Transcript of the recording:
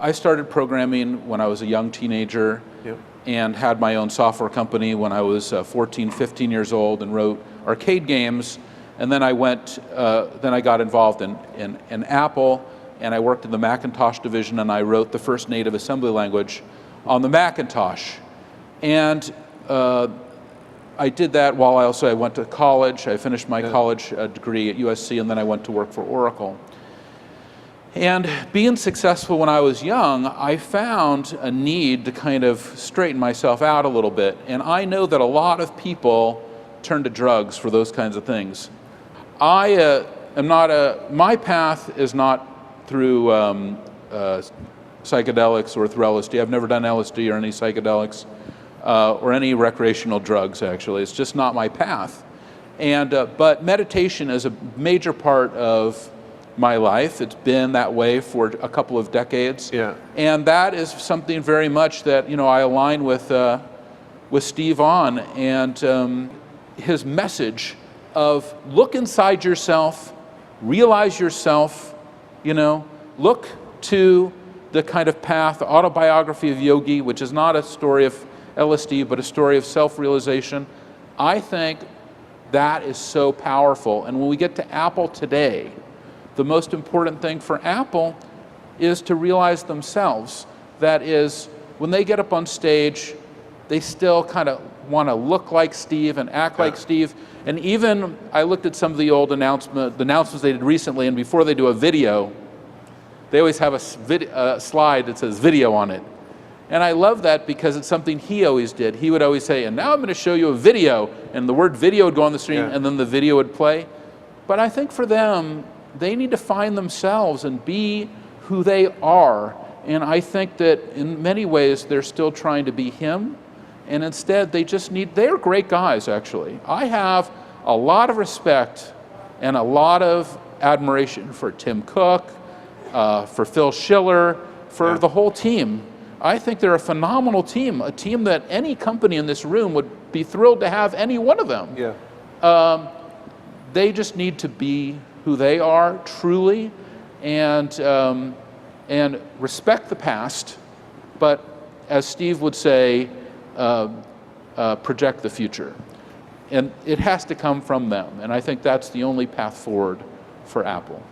I started programming when I was a young teenager. Yep. And had my own software company when I was 14, 15 years old, and wrote arcade games. And then I got involved in Apple, and I worked in the Macintosh division, and I wrote the first native assembly language on the Macintosh. And I did that while I went to college. I finished my college degree at USC, and then I went to work for Oracle. And being successful when I was young, I found a need to kind of straighten myself out a little bit. And I know that a lot of people turn to drugs for those kinds of things. My path is not through psychedelics or through LSD. I've never done LSD or any psychedelics or any recreational drugs, actually. It's just not my path. And but meditation is a major part of my life. It's been that way for a couple of decades. Yeah. And that is something very much that I align with Steve on, and his message of look inside yourself, realize yourself, look to the kind of path, the autobiography of Yogi, which is not a story of LSD, but a story of self-realization. I think that is so powerful. And when we get to Apple today, the most important thing for Apple is to realize themselves. That is, when they get up on stage, they still kind of want to look like Steve and act like Steve. And even, I looked at some of the old announcements they did recently, and before they do a video, they always have a slide that says video on it. And I love that because it's something he always did. He would always say, and now I'm going to show you a video, and the word video would go on the screen, and then the video would play. But I think for them, they need to find themselves and be who they are. And I think that in many ways, they're still trying to be him. And instead, they're great guys, actually. I have a lot of respect and a lot of admiration for Tim Cook, for Phil Schiller, for the whole team. I think they're a phenomenal team, a team that any company in this room would be thrilled to have any one of them. Yeah. They just need to be who they are truly, and respect the past, but as Steve would say, project the future. And it has to come from them, and I think that's the only path forward for Apple.